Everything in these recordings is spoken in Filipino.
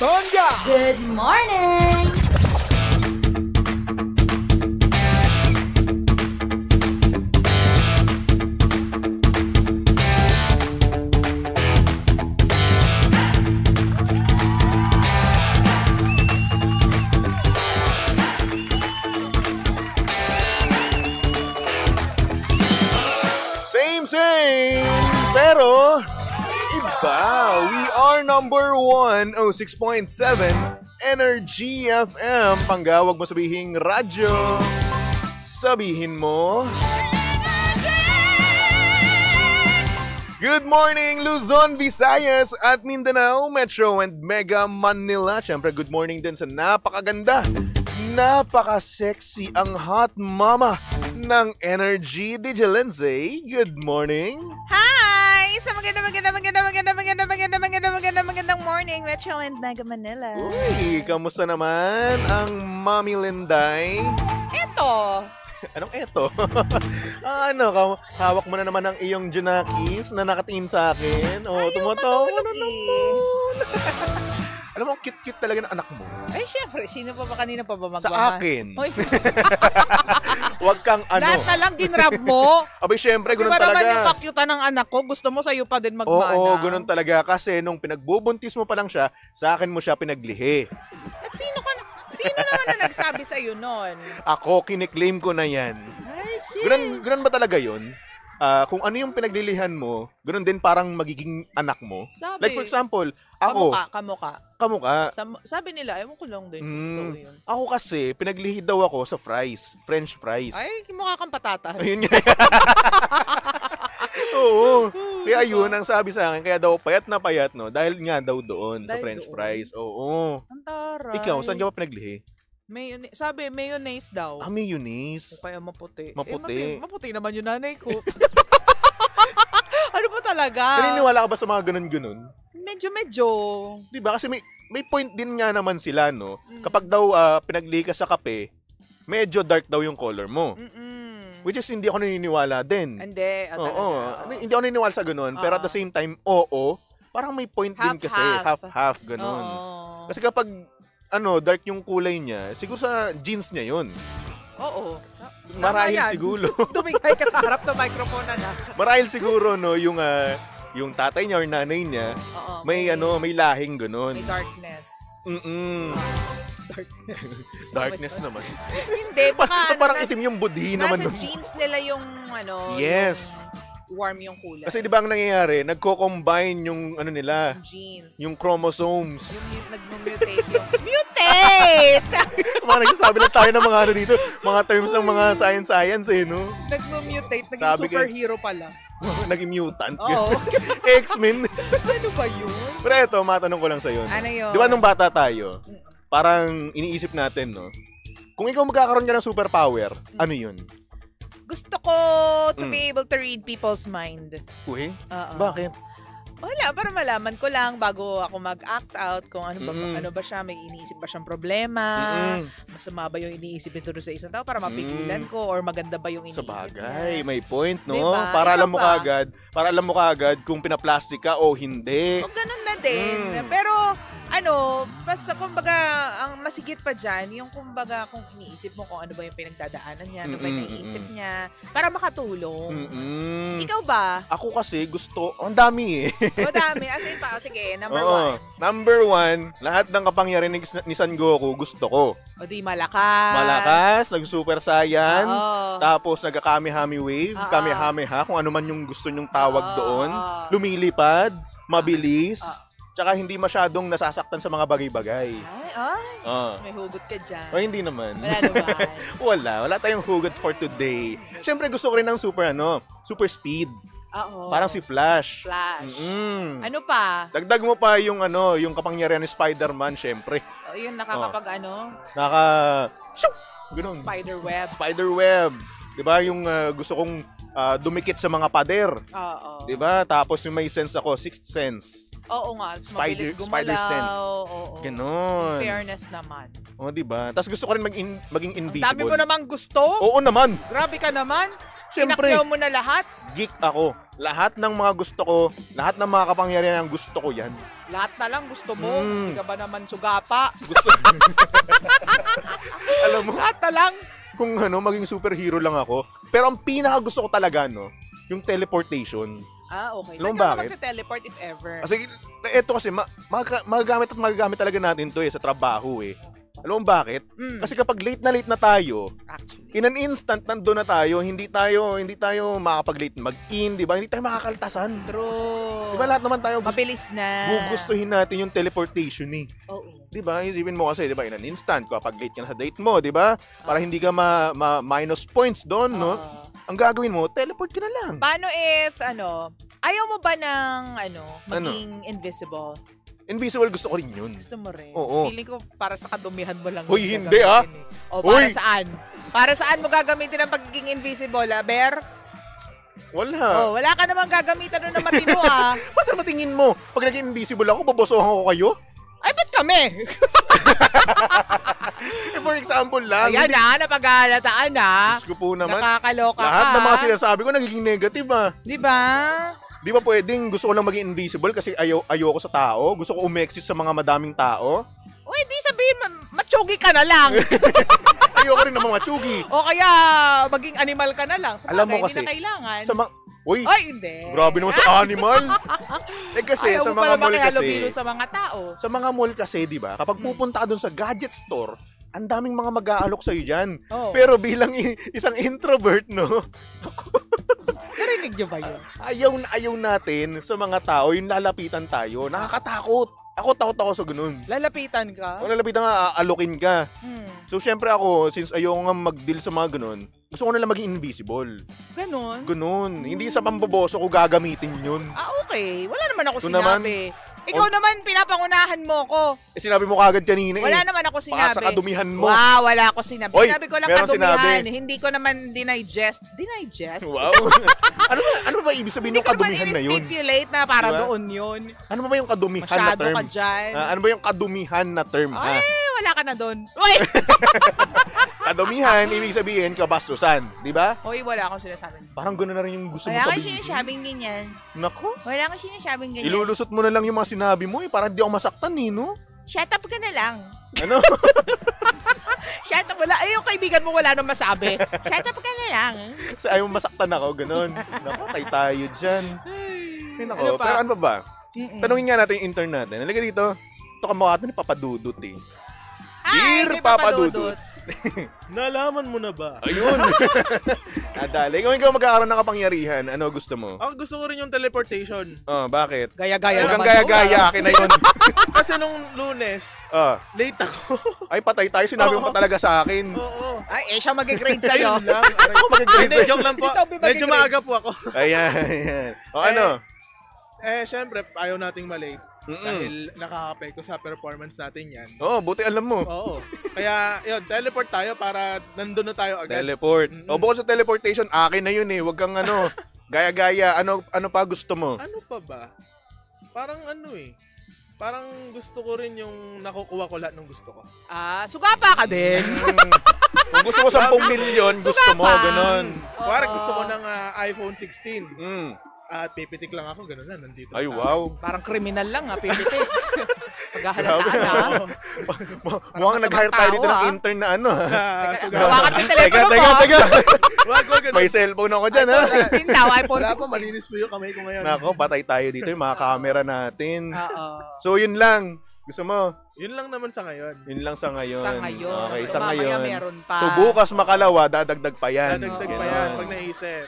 Tonga! Good morning! Same, pero iba. We are number 1, 6.7, Energy FM. Panggawag mo sabihin radyo. Sabihin mo. Good morning, Luzon, Visayas at Mindanao, Metro and Mega Manila. Siyempre, good morning din sa napakaganda, napaka-sexy ang hot mama ng Energy, DJ Lindsay. Good morning. Hi! Sa magandang morning, Metro and Mega Manila. Uy, kamusta naman ang Mami Linday? Eto! Anong eto? Hawak mo na naman ang iyong Junakis na nakatingin sa akin. Oh, tumatawa na naman. Alam mo, cute-cute talaga ng anak mo. Ay, syempre, sino pa ba kanina pa ba magmahal? Sa akin. Huwag kang Lahat na lang ginrab mo. Abay, syempre, ganun talaga. talaga. Diba naman yung kakyutan ng anak ko, gusto mo sa'yo pa din magmana. Oo, ganun talaga. Kasi nung pinagbubuntis mo pa lang siya, sa akin mo siya pinaglihi. At sino naman na nagsabi sa'yo nun? Ako, kiniklaim ko na yan. Ay, shit. Ganun ba talaga yun? Kung ano yung pinaglilihan mo, ganun din parang magiging anak mo. Sabi. Like for example, ako. Kamukha. Sabi nila, ewan ko lang din. Totoo yun. Ako kasi, pinaglihi daw ako sa fries. French fries. Ay, mukha kang patatas. Ayun nga. Oo. Kaya yun ang sabi sa akin. Kaya daw payat na payat, no? Dahil nga daw doon sa French fries. Oo. Ang taray. Ikaw, saan ka ba pinaglihi? Sabi, mayonnaise daw. Mayonnaise. O kaya maputi. Maputi. Maputi naman yung nanay ko. Ano ba talaga? Naniniwala ka ba sa mga ganun-ganun? Medyo. Diba? Kasi may point din nga naman sila, no? Kapag daw pinaglihi ka sa kape, medyo dark daw yung color mo. Which is hindi ako naniniwala din. Hindi. Hindi ako naniniwala sa ganun. Pero at the same time, parang may point din kasi. Half, ganun. Kasi kapag dark yung kulay niya, siguro sa jeans niya yun. Oo. Marahil siguro. Tumigay ka sa harap ng microphone na. Marahil siguro, no, yung tatay niya or nanay niya, may lahing ganun. May darkness. Darkness. Darkness naman. Hindi, baka parang itim yung budhi naman. Nasa jeans nila yung yes. Warm yung kulay. Kasi di ba ang nangyayari, nagko-combine yung nila, jeans. Yung chromosomes. Yung nag-mutate yung... Mutate! Mga nagsasabi lang tayo ng mga dito, mga terms ng mga science no? Nag-mutate, naging superhero pala. Naging mutant. Oo. X-Men. Ano ba yun? Pero eto, matanong ko lang sa'yo. Ano yun? Di ba nung bata tayo, parang iniisip natin, no? Kung ikaw magkakaroon ka ng superpower, ano yun? Gusto ko to be able to read people's mind. Uy? Bakit? Wala, para malaman ko lang bago ako mag-act out kung ano ba siya, may iniisip ba siyang problema, masama ba yung iniisip nito sa isang tao para mapigilan ko, or maganda ba yung iniisip sa bagay, may point, no? Diba? Para alam mo kaagad kung pinaplastic ka o hindi. O ganun na din. Pero basta kumbaga, ang masigit pa dyan, yung kumbaga kung iniisip mo kung ano ba yung pinagdadaanan niya, ano ba yung naiisip niya, para makatulong. Ikaw ba? Ako kasi ang dami Madami. As in pa, sige, number 1. Number 1, lahat ng kapangyarihan ni Son Goku gusto ko. O di malakas. Malakas, nag-super saiyan, tapos nag-kamehame wave, kamehameha, kung ano man yung gusto nyong tawag doon, lumilipad, mabilis, tsaka hindi masyadong nasasaktan sa mga bagay-bagay. May hugot ka dyan. O hindi naman. Wala naman. Wala tayong hugot for today. Siyempre gusto ko rin ng super speed. Parang si Flash. Ano pa? Dagdag mo pa yung kapangyarihan ni Spider-Man, syempre. Yun, nakakapag ganun. Spiderweb. 'Di ba yung gusto kong dumikit sa mga pader. 'Di ba? Tapos yung may sense ako, sixth sense. Oo nga, Spider sense. Ganon. Fairness naman. O, diba? Tapos gusto ko rin maging Ang invisible. dami mo namang gusto. Oo naman. Grabe ka naman. Siyempre, Pinakyaw mo na lahat. geek ako. Lahat ng mga gusto ko, lahat ng mga kapangyarihan ang gusto ko yan. Lahat na lang gusto mo. Mm. Hindi ka ba naman sugapa? Gusto. Alam mo, Lahat na lang. kung maging superhero lang ako. Pero ang pinaka gusto ko talaga, yung teleportation. Okay. Alam mo Saan ka bakit? magte-teleport if ever? Kasi, eto kasi, magagamit talaga natin to sa trabaho Alam mo bakit? Kasi kapag late na tayo, Actually. in an instant, nandun na tayo, hindi tayo makakapag-late mag-in, di ba? Hindi tayo makakaltasan. True. Di ba lahat naman tayo Mabilis na. gugustuhin natin yung teleportation Oo. Di ba? Isipin mo kasi, di ba, in an instant, kapag late ka na sa date mo, di ba? Para hindi ka minus points doon, no? Ang gagawin mo, teleport ka na lang. Paano if, ayaw mo ba ng, maging invisible? Invisible gusto ko rin yun. Gusto mo rin? Oo. Feeling ko para sa kadumihan mo lang. Hoy, yun hindi, gagamitin O, para Hoy! saan? Para saan mo gagamitin ang pagiging invisible, Bear? Wala. Wala ka namang gagamitan doon na matino, Ba't naman tingin mo? Pag naging invisible ako, babosohan ko kayo? Ay, ba't kami? For example lang. Ayan napag-aalataan Diyos ko po naman. Nakakaloka Lahat ka. ng mga sinasabi ko nagiging negative Di ba? Di ba pwedeng gusto ko lang maging invisible kasi ayoko sa tao? Gusto ko umexit sa mga madaming tao? O, di sabihin, matsugi ka na lang. Ayoko rin ng mga tsugi. O kaya, maging animal ka na lang. Sa Alam mo bagay, kasi, hindi na kailangan. Sa Uy, Ay, hindi. grabe naman sa animal. Kasi Ayaw sa mo mga pala mall makihalubilo kasi, sa mga tao. sa mga mall kasi, di ba, kapag pupunta ka dun sa gadget store, ang daming mga mag-aalok sa'yo dyan. Oh. Pero bilang isang introvert, no, Narinig niyo ba yun? ayaw natin sa mga tao, yung lalapitan tayo, nakakatakot. Ako takot ako sa ganun. Lalapitan ka? Kung lalapitan nga, aalokin ka. Hmm. So, syempre ako, since ayaw nga mag-deal sa mga ganun, gusto ko na lang maging invisible. Ganon? Ganun. Hindi sa pamboboso ko gagamitin yun. Okay. Wala naman ako Ito sinabi. Ikaw naman, pinapangunahan mo ko. Sinabi mo kagad kanina Wala naman ako Baka sa sinabi. kadumihan mo. Wow, wala ako sinabi. Oy, Sinabi ko lang meron kadumihan. sinabi. Hindi ko naman dinigest. Dinigest? Wow. ano ba ibig sabihin Hindi ng ko naman kadumihan na yun? in-stipulate na para Diba? doon yun. Ano ba yung kadumihan na Masyado term? ka dyan. Ano ba yung kadumihan na term? Ay, wala ka na doon. Uy! Kadumihan, ibig sabihin, kabastusan. Di ba? Uy, wala akong sinasabing. Parang gano'n na rin yung gusto mo Wala akong sabihin. sinasabing ganyan. Nako. Wala akong sinasabing ganyan. Ilulusot mo na lang yung mga sinabi mo para di ako masaktan no? Shut up ka na lang. Ano? Shut up. Wala. Ay, yung kaibigan mo wala nang masabi. Shut up ka na lang. Kasi ayaw mo masaktan ako, gano'n. Nako, tayo dyan. Ay, nako. Ano pa? Pero ano pa ba? Mm-mm. Tanungin nga natin yung intern natin. Halika dito. Ito kamukha natin ni Papadudut Ay, Dear kay Papa Dudut. Nalaman mo na ba? Ayun. Nadali. Kung ikaw magkakaroon ng kapangyarihan, ano gusto mo? Ako gusto ko rin yung teleportation. Oh, bakit? Gaya-gaya Huwag naman. kang gaya-gaya. Akin na yun. Kasi nung Lunes, late ako. Ay, patay tayo. Sinabi mo pa talaga sa akin. Oo. Ay, siya mag-grade sa'yo. Ayun lang. Ako mag-grade Hindi, sa'yo. joke lang po. Si Toby Medyo mag-grade. maaga po ako. Ayan, ayan. O ano? Syempre, ayaw nating malate. Mm-mm. Dahil nakaka-apekto sa performance natin yan. Oo, buti alam mo. Oo. Kaya, yun, teleport tayo para nandun na tayo agad. Teleport. Mm-mm. O bukod sa teleportation, akin na yun eh. Huwag kang gaya-gaya. Ano pa gusto mo? Ano pa ba? Parang parang gusto ko rin yung nakukuha ko lahat ng gusto ko. Sugapa ka din. Kung gusto mo 10 milyon, gusto mo, ganon. Parang gusto ko ng iPhone 16. Mm. At pipitik lang ako, gano'n na, nandito. Ay, sa- wow. Parang kriminal lang pipiti. Paghahalataan Mukhang nag-hire tayo dito ng intern na Teka, Sugar. hawakan mo yung telepono mo. Teka. Wag, ganun. May cellphone ako dyan, ha? iPhone 16 daw, iPhone Wala po, 16. malinis po yung kamay ko ngayon. Nako, patay tayo dito yung mga camera natin. Oo. So, yun lang. Gusto mo? Yun lang naman sa ngayon. Yun lang sa ngayon. Sa ngayon. Okay, So, sa mamaya ngayon. meron pa. So, bukas makalawa, dadagdag pa yan. Dadagdag Oo. pa yan pag naisip.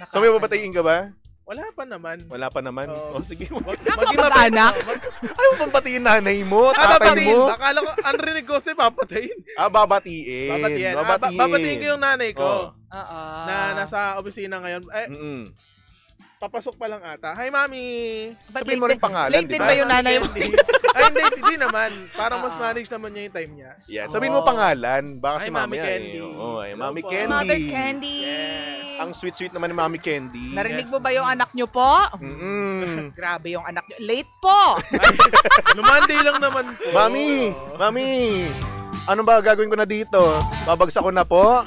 So, may papatayin ka ba? Wala pa naman. Wala pa naman. Oo. Sige. Napakabag-anak. Ayaw mo pang patiin nanay mo, tatay Babatiin. mo. Akala ko, anrinig ko sa'yo, papatayin. Babatiin. Babatiin. Babatiin. Babatiin ko yung nanay ko. Oo. Na nasa opisina ngayon. Mm-mm. Papasok pa lang ata. Hi, mami! Ba't Sabihin mo rin pangalan, late di din ba? ba yung nanay mo? Ay, hindi naman. Parang mas manage naman niya yung time niya. Yan. Sabihin mo Oo. pangalan. Baka Ay, si Mami mamaya Candy. Oo, ay Hello Mami po. Candy. Mother Candy. Yes. Ang sweet-sweet naman ni Mami Candy. Narinig mo ba yung anak nyo po? Grabe yung anak nyo. Late po! Lumandi lang naman po. Mami, ano ba gagawin ko na dito? Babagsak ko na po?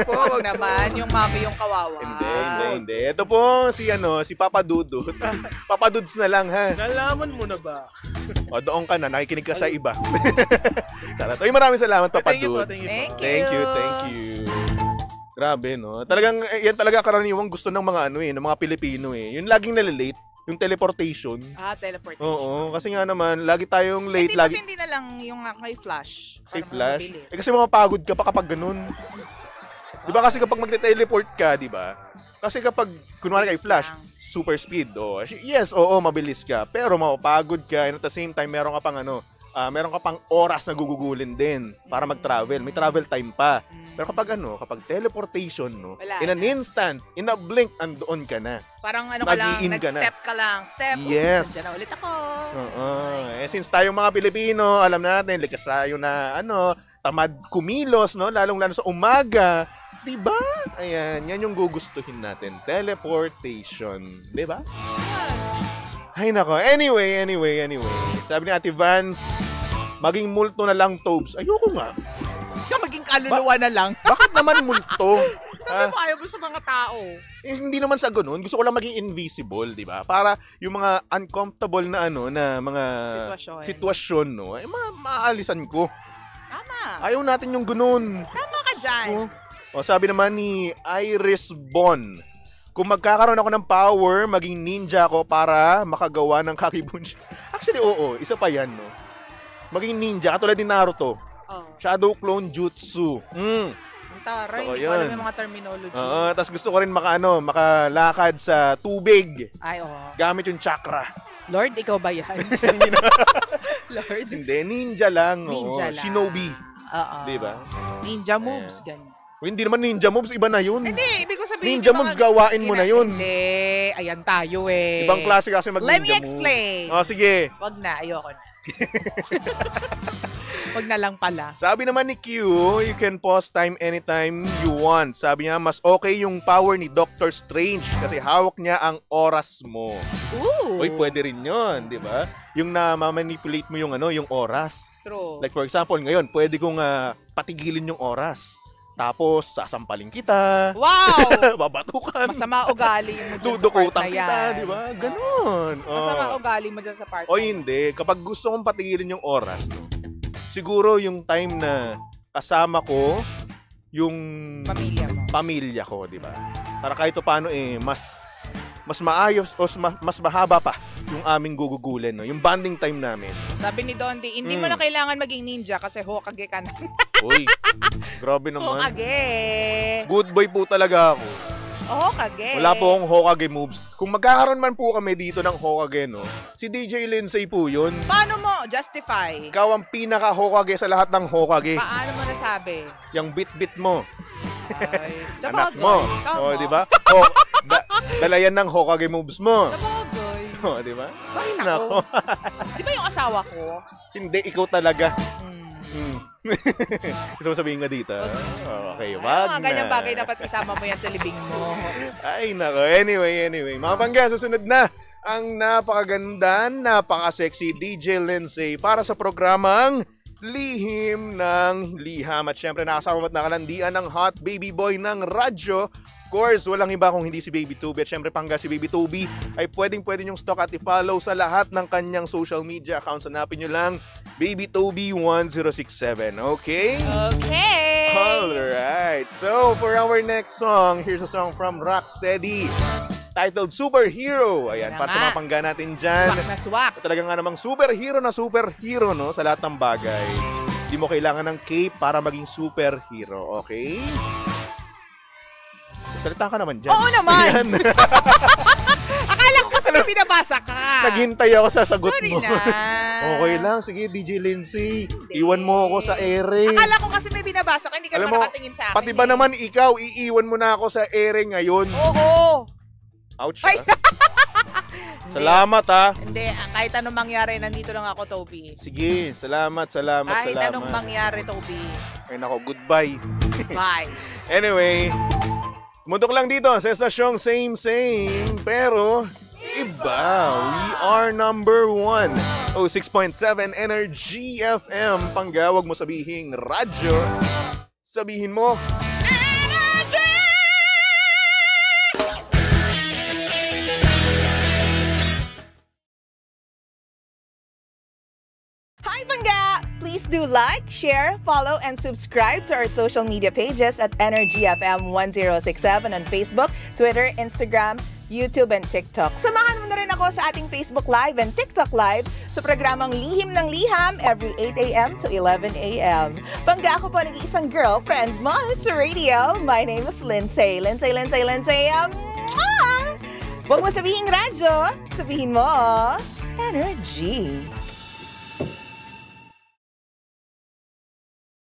Huwag naman, yung mami yung kawawa. Hindi. Ito po si Papa Dudut. Papa Duds na lang, ha? Nalaman mo na ba? O, doon ka na. Nakikinig ka sa iba. Maraming salamat, Papa Thank you po, Dudes. Thank you. Grabe, no? Talagang, yan talaga karaniwang gusto ng mga ng mga Pilipino, eh. Yung laging nalilate, yung teleportation. Teleportation. Oo, kasi nga naman, lagi tayong late. Hindi na lang yung kay Flash. Kay Para Flash? mabilis. Kasi mapapagod ka pa kapag ganun. Di ba kasi kapag magte-teleport ka, di ba? Kasi kapag, kunwari kay Flash, super speed. Yes, mabilis ka. Pero mapapagod ka. And at the same time, meron ka pang oras na gugugulin din para mag-travel. May travel time pa. Pero kapag teleportation, in an instant, in a blink, andoon ka na. Parang ka lang, nag-step ka lang. Step, yes. Nandiyan na ulit ako. Since tayong mga Pilipino, alam natin, likas tayo na, tamad kumilos, lalong-lalo sa umaga. Diba? Ayan, yan yung gugustuhin natin. Teleportation. Diba? Yes. Ay, nako. Anyway. Sabi ni Ate Vance, maging multo na lang, Tobes. Ayoko nga. Maging kaluluwa na lang. Bakit naman multo? Sabi mo, ayaw mo sa mga tao. Hindi naman sa ganun. Gusto ko lang maging invisible, di ba? Para yung mga uncomfortable na na mga sitwasyon, maaalisan ko. Tama. Ayaw natin yung ganun. Tama ka dyan. Sabi naman ni Iris Bon, kung magkakaroon ako ng power, maging ninja ako para makagawa ng kakibunshi. Actually, isa pa yan, Maging ninja, katulad ni Naruto. Shadow Clone Jutsu. Ang taray, hindi ko alam yung mga terminology. Tapos gusto ko rin makalakad sa tubig. Ay, gamit yung chakra. Lord, ikaw ba yan? Lord? Hindi, ninja lang. Ninja lang. Shinobi. Diba? Ninja moves, ganyan. Hindi naman ninja moves, iba na yun. Hindi, ibig ko sabihin. Ninja moves, gawain mo na yun. Hindi, ayan tayo eh. Ibang klase kasi mag-ninja moves. Let me explain. Sige. Wag na, ayoko na. Wag na lang pala. Sabi naman ni Q, you can pause time anytime you want. Sabi niya, mas okay yung power ni Doctor Strange kasi hawak niya ang oras mo. Ooh. Uy, pwede rin yun, di ba? Yung na-manipulate mo yung yung oras. True. Like for example, ngayon, pwede kong patigilin yung oras. Tapos, sasampalin kita. Wow! Babatukan. Masama ugali mo dyan Dudukutan sa part na kita, yan. di ba? Ganon. Masama ugali mo dyan sa part O hindi, kapag gusto kong patigilin yung oras, siguro yung time na kasama ko yung pamilya ko, di ba? Para kahit paano mas maayos o mas mahaba pa yung aming gugugulin, yung bonding time namin. Sabi ni Dondi, hindi mo na kailangan maging ninja kasi Hokage ka na. Uy, grabe naman. Hokage! Good boy po talaga ako. Hokage! Wala po akong Hokage moves. Kung magkakaroon man po kami dito ng Hokage, si DJ Lindsay po yun. Paano mo justify? Ikaw ang pinaka-Hokage sa lahat ng Hokage. Paano mo nasabi? Yung bit-bit mo. Ay, sa Anak bagay. mo. Tama. Di ba? Dala yan ng Hokage moves mo. Sa bagay. Di ba? Bakit ako? Di ba yung asawa ko? Hindi, ikaw talaga. Gusto mo sabihin nga dito? Okay, wag na. Mga ganyang bagay dapat isama mo yan sa libing mo. Ay, nako. Anyway. Mga bangga, susunod na ang napakaganda, napaka-sexy DJ Lindsay para sa programang Lihim ng Liham. At syempre nakasama at nakalandian ng hot baby boy ng radyo. Of course, walang iba kung hindi si Baby Toby. At syempre pangga si Baby Toby ay pwedeng nyong stock at i-follow sa lahat ng kanyang social media accounts. Hanapin nyo lang Baby Toby 1067. Okay? Okay! Alright. So, for our next song, here's a song from Rocksteady titled Superhero. Ayan, para sa mga pangga natin dyan. Swak na swak. Talagang nga namang superhero, no, sa lahat ng bagay. Hindi mo kailangan ng cape para maging superhero, okay? Salita ka naman dyan. Oo naman! Akala ko kasi may binabasa ka. Naghintay ako sa sagot Sorry mo. na. Okay lang, sige DJ Lindsay. Iwan mo ako sa ere. Akala ko kasi may binabasa ka, hindi ka naman nakatingin sa akin. Pati ba naman ikaw, iiwan mo na ako sa ere ngayon? Oo. Ouch. Salamat ha. Hindi, kahit anong mangyari, nandito lang ako, Toby. Sige, salamat. Kahit anong mangyari, Toby. Ay nako, goodbye. Bye. Anyway, Tumutok lang dito sa estasyong same, pero iba. We are number 1. 06.7 Energy FM. Pangga, wag mo sabihin radyo. Sabihin mo, Hi, Pangga! Please do like, share, follow, and subscribe to our social media pages at Energy FM 1067 on Facebook, Twitter, Instagram, YouTube, and TikTok. Samahan mo na rin ako sa ating Facebook Live and TikTok Live sa programang Lihim ng Liham every 8 a.m. to 11 a.m. Pangga, ako po nag-iisang girlfriend mo sa radio. My name is Lindsay. Huwag mo sabihin radyo, sabihin mo Energy.